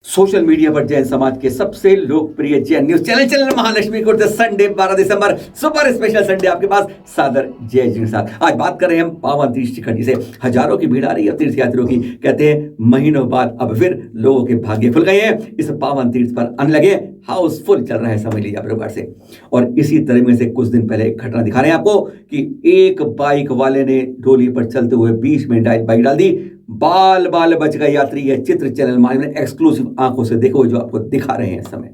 Social media पर जैन समाज के सबसे लोकप्रिय जैन न्यूज चैनल महालक्ष्मी को संडे 12 दिसंबर सुपर स्पेशल संडे आपके पास सादर जय जी के साथ आज बात कर रहे हैं हम पावन तीर्थ शिखर से हजारों की भीड़ आ रही है तीर्थयात्रियों की। कहते हैं महीनों बाद अब फिर लोगों के भाग्य खुल गए हैं। इस पावन तीर्थ पर आने लगे हाउसफुल चल रहा है, समझ लीजिए प्रकार से। और इसी तरह में से कुछ दिन पहले एक घटना दिखा रहे हैं आपको कि एक बाइक वाले ने डोली पर चलते हुए बीच में बाइक डाल दी, बाल बाल बच गए यात्री। यह चित्र चैनल मालिक ने एक्सक्लूसिव आंखों से देखो जो आपको दिखा रहे हैं इस समय।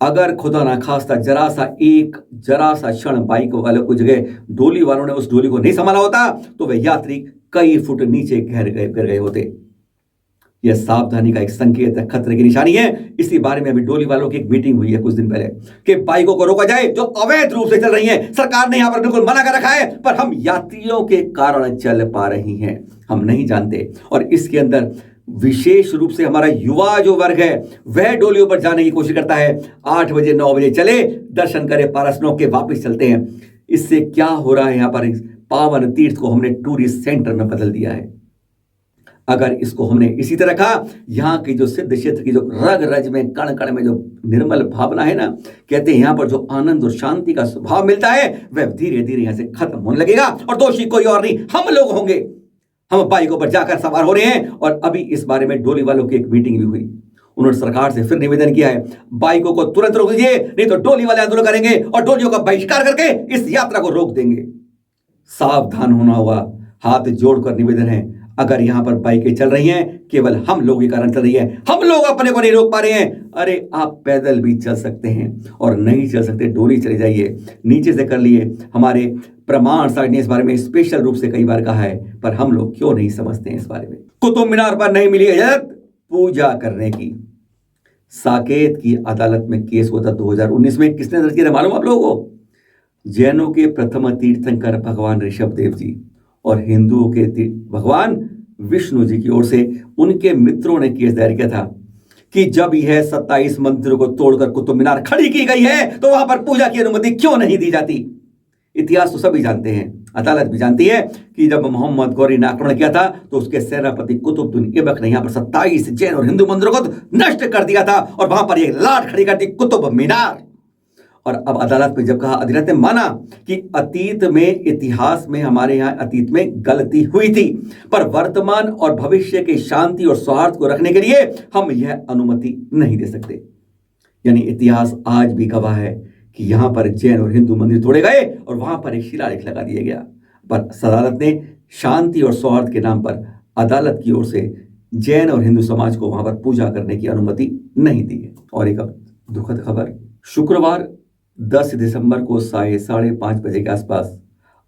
अगर खुदा ना खास्ता जरा सा क्षण बाइक वालों को जगह डोली वालों ने उस डोली को नहीं संभाला होता तो वे यात्री कई फुट नीचे गिर गए होते। यह सावधानी का एक संकेत है, खतरे की निशानी है। इसी बारे में अभी डोली वालों की एक मीटिंग हुई है कुछ दिन पहले कि बाइकों को रोका जाए जो अवैध रूप से चल रही हैं। सरकार ने यहां पर बिल्कुल मना कर रखा है, पर हम यात्रियों के कारण चल पा रही हैं, हम नहीं जानते। और इसके अंदर विशेष रूप से हमारा युवा जो वर्ग है वह डोलियों पर जाने की कोशिश करता है। 8 बजे 9 बजे चले, दर्शन करे, पारसनों के वापस चलते हैं। इससे क्या हो रहा है, यहां पर पावन तीर्थ को हमने टूरिस्ट सेंटर में बदल दिया है। अगर इसको हमने इसी तरह रखा, यहाँ की जो सिद्ध क्षेत्र की जो रग रज में कण कण में जो निर्मल भावना है ना, कहते हैं यहाँ पर जो आनंद और शांति का स्वभाव मिलता है वह धीरे धीरे यहाँ से खत्म होने लगेगा और दोषी कोई और नहीं, हम लोग होंगे। हम बाइकों पर जाकर सवार हो रहे हैं। और अभी इस बारे में डोली वालों की एक मीटिंग भी हुई। उन्होंने सरकार से फिर निवेदन किया है, बाइकों को तुरंत रोक दीजिए, नहीं तो डोली वाले आंदोलन करेंगे और डोलियों का बहिष्कार करके इस यात्रा को रोक देंगे। सावधान होना होगा, हाथ जोड़कर निवेदन है। अगर यहां पर बाइकें चल रही हैं केवल हम लोगों के कारण चल रही है, हम लोग अपने को नहीं रोक पा रहे हैं। अरे आप पैदल भी चल सकते हैं और नहीं चल सकते डोली चले जाइए, नीचे से कर लिए। हमारे प्रमाण साइड ने इस बारे में स्पेशल रूप से कई बार कहा है, पर हम लोग क्यों नहीं समझते हैं इस बारे में। कुतुब मीनार पर नहीं मिली इजाजत पूजा करने की। साकेत की अदालत में केस हुआ था 2019 में, किसने दर्ज किया मालूम आप लोगों को? जैनों के प्रथम तीर्थंकर भगवान ऋषभ देव जी और हिंदुओं के भगवान विष्णु जी की ओर से उनके मित्रों ने केस दायर किया था कि जब यह 27 मंदिरों को तोड़कर कुतुब मीनार खड़ी की गई है तो वहां पर पूजा की अनुमति क्यों नहीं दी जाती। इतिहास तो सभी जानते हैं, अदालत भी जानती है कि जब मोहम्मद गौरी ने आक्रमण किया था तो उसके सेनापति कुतुबुद्दीन ऐबक ने यहां पर 27 जैन और हिंदू मंदिरों को नष्ट कर दिया था और वहां पर एक लाट खड़ी कर दी, कुतुब मीनार। और अब अदालत में जब कहा, अदालत ने माना कि अतीत में, इतिहास में हमारे यहाँ अतीत में गलती हुई थी, पर वर्तमान और भविष्य की शांति और सौहार्द को रखने के लिए हम यह अनुमति नहीं दे सकते। यानी इतिहास आज भी गवाह है कि यहां पर जैन और हिंदू मंदिर तोड़े गए और वहां पर एक शिलालेख लगा दिया गया, पर अदालत ने शांति और सौहार्द के नाम पर अदालत की ओर से जैन और हिंदू समाज को वहां पर पूजा करने की अनुमति नहीं दी है। और एक दुखद खबर, शुक्रवार 10 दिसंबर को 5:30 बजे के आसपास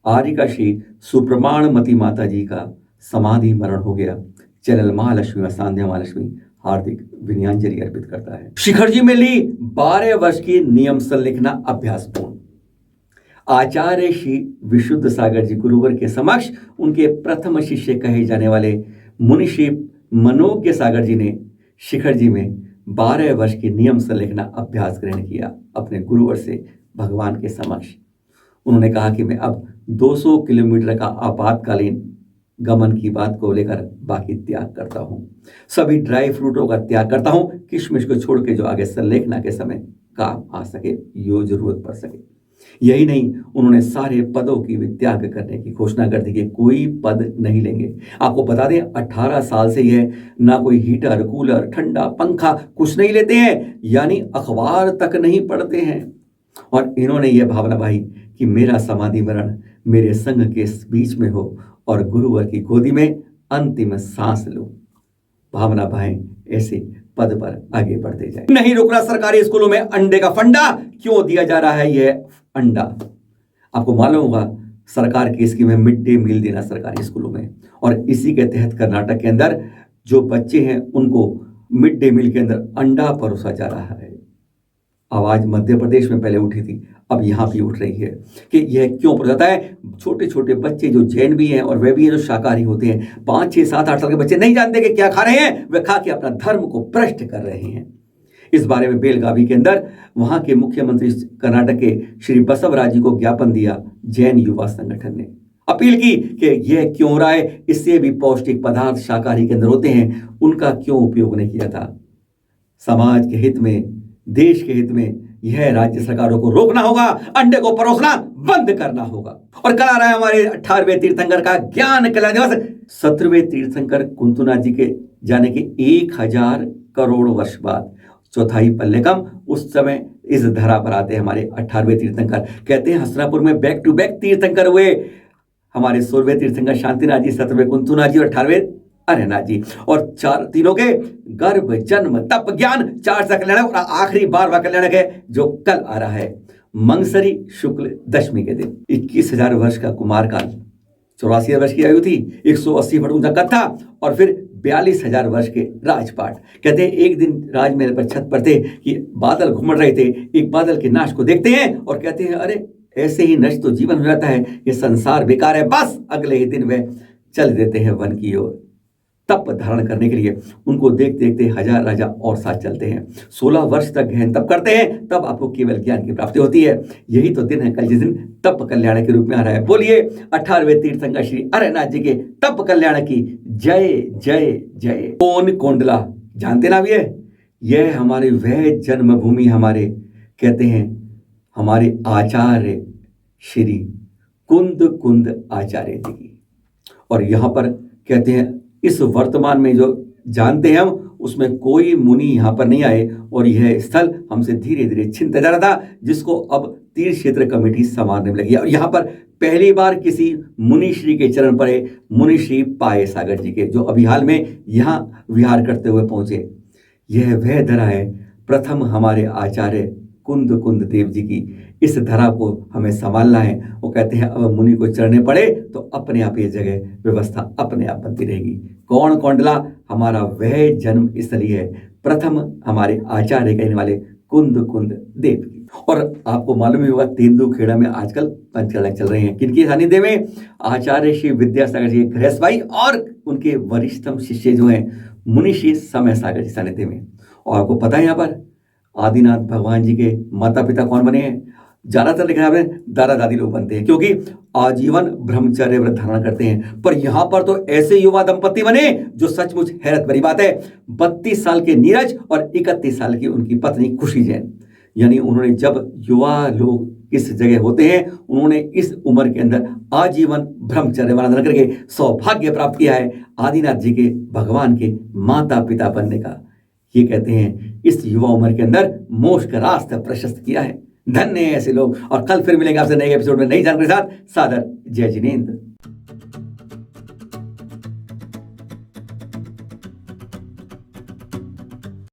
आरिका श्री सुप्रमाणमती माता जी का समाधि मरण हो गया। चैनल महालक्ष्मी व सांध्या महालक्ष्मी हार्दिक विनयांजलि अर्पित करता है। शिखर जी में ली 12 वर्ष की नियम संलिखना अभ्यास पूर्ण। आचार्य श्री विशुद्ध सागर जी गुरुवर के समक्ष उनके प्रथम शिष्य कहे जाने वाले मुनि श्री मनोज्ञ सागर जी ने शिखर जी में 12 वर्ष की नियम संलिखना अभ्यास ग्रहण किया अपने गुरुवर से भगवान के समक्ष। उन्होंने कहा कि मैं अब 200 किलोमीटर का आपातकालीन गमन की बात को लेकर बाकी त्याग करता हूं, सभी ड्राई फ्रूटों का त्याग करता हूं, किशमिश को छोड़ के जो आगे संलेखना के समय काम आ सके, यो जरूरत पड़ सके। यही नहीं, उन्होंने सारे पदों की भी त्याग करने की घोषणा कर दी कि कोई पद नहीं लेंगे। आपको बता दें 18 साल से यह ना कोई हीटर, कूलर, ठंडा, पंखा कुछ नहीं लेते हैं, यानी अखबार तक नहीं पढ़ते हैं। और इन्होंने यह भावना भाई कि मेरा समाधि मरण मेरे संग के बीच में हो और गुरुवर की गोदी में अंतिम सांस लो। भावना भाई ऐसे पद पर आगे बढ़ते जाए। नहीं रुकना सरकारी स्कूलों में अंडे का फंडा क्यों दिया जा रहा है? यह अंडा आपको मालूम होगा, सरकार की स्कीम है मिड डे मील देना सरकारी स्कूलों में, और इसी के तहत कर्नाटक के अंदर जो बच्चे हैं उनको मिड डे मील के अंदर अंडा परोसा जा रहा है। आवाज मध्य प्रदेश में पहले उठी थी, अब यहाँ भी उठ रही है कि यह क्यों परोसा है। छोटे छोटे बच्चे जो जैन भी हैं और वे भी हैं जो शाकाहारी होते हैं, 5, 6, 7, 8 साल के बच्चे नहीं जानते कि क्या खा रहे हैं, वे खा के अपना धर्म को भ्रष्ट कर रहे हैं। इस बारे में बेलगावी के अंदर वहां के मुख्यमंत्री कर्नाटक के श्री बसवराज जी को ज्ञापन दिया जैन युवा संगठन ने। अब अपील की कि यह क्यों हो रहा है, इससे भी पौष्टिक पदार्थ शाकाहारी के अंदर होते हैं, उनका क्यों उपयोग नहीं किया था। समाज के हित में, देश के हित में यह राज्य सरकारों को रोकना होगा, अंडे को परोसना बंद करना होगा। और कल आ रहा है हमारे 18वें तीर्थंकर का ज्ञान कल्याण दिवस। 17वें तीर्थंकर कुंतुनाथ जी के जाने के 1000 करोड़ वर्ष बाद चौथाई पल्लेकम उस समय इस धरा पर आते हैं हमारे 18वें तीर्थंकर। कहते हैं हस्तिनापुर में बैक टू बैक तीर्थंकर हुए, हमारे 16वें तीर्थंकर शांतिनाथ जी, 17वें कुंतुनाथ जी और 18वें अरेनाथ जी। और तीनों के गर्भ, जन्म, तप, ज्ञान, 4 सा कल्याणक और आखिरी 12वां कल्याणक है जो कल आ रहा है मंगसरी शुक्ल दशमी के दिन। 21,000 वर्ष का कुमारकाल, 84 वर्ष की आयु थी, 180 फुट ऊंचा कद था और फिर 42,000 वर्ष के राजपाट। कहते हैं एक दिन राजमहल पर छत पर थे कि बादल घुमड़ रहे थे, एक बादल के नाश को देखते हैं और कहते हैं अरे ऐसे ही नष्ट तो जीवन हो जाता है, ये संसार बेकार है। बस अगले ही दिन वे चल देते हैं वन की ओर तप धारण करने के लिए। उनको देखते देखते 1000 राजा और साथ चलते हैं, 16 वर्ष तक गहन तप करते हैं, तब आपको केवल ज्ञान की प्राप्ति होती है। यही तो दिन है कल, जिस दिन तप कल्याण के रूप में आ रहा है। बोलिए 18वें तीर्थंकर श्री अरेनाथ जी के तप कल्याण की जय जय जय। कौन कोंडला जानते ना भी है, यह हमारे वह जन्मभूमि, हमारे कहते हैं हमारे आचार्य श्री कुंद आचार्य जी की। और यहाँ पर कहते हैं इस वर्तमान में जो जानते हैं हम, उसमें कोई मुनि यहाँ पर नहीं आए और यह स्थल हमसे धीरे धीरे छिनता जा रहा था, जिसको अब तीर्थ क्षेत्र कमेटी संवारने लगी। और यहाँ पर पहली बार किसी मुनि श्री के चरण पड़े, मुनि श्री पाये सागर जी के, जो अभी हाल में यहाँ विहार करते हुए पहुंचे। यह वह धरा है प्रथम हमारे आचार्य कुंद देव जी की। इस धरा को हमें संभालना है। वो कहते हैं अब मुनि को चढ़ने पड़े तो अपने आप ये जगह व्यवस्था अपने आप बनती रहेगी। कौन कोंडला, हमारा वह जन्म स्थली है, प्रथम हमारे आचार्य कहने वाले कुंद देव की। और आपको मालूम ही होगा तेंदुखेड़ा में आजकल पंचकर्म चल रहे हैं। किनके सानिध्य में? आचार्य श्री विद्यासागर जी गृहस्थ भाई और उनके वरिष्ठतम शिष्य जो हैं मुनि श्री समय सागर जी सानिध्य में। और आपको पता है यहाँ पर आदिनाथ भगवान जी के माता पिता कौन बने हैं? ज्यादातर लिखा है दादा दादी लोग बनते हैं, क्योंकि आजीवन ब्रह्मचर्य व्रत धारण करते हैं। पर यहाँ पर तो ऐसे युवा दंपति बने जो सचमुच हैरत भरी बात है। 32 साल के नीरज और 31 साल की उनकी पत्नी खुशी जैन। यानी उन्होंने, जब युवा लोग इस जगह होते हैं, उन्होंने इस उम्र के अंदर आजीवन ब्रह्मचर्य धारण करके सौभाग्य प्राप्त किया है आदिनाथ जी के भगवान के माता पिता बनने का। ये कहते हैं इस युवा उम्र के अंदर मोक्ष का रास्ता प्रशस्त किया है। धन्य है ऐसे लोग। और कल फिर मिलेंगे आपसे नए एपिसोड में नई जानकारी के साथ। सादर जय जिनेंद्र।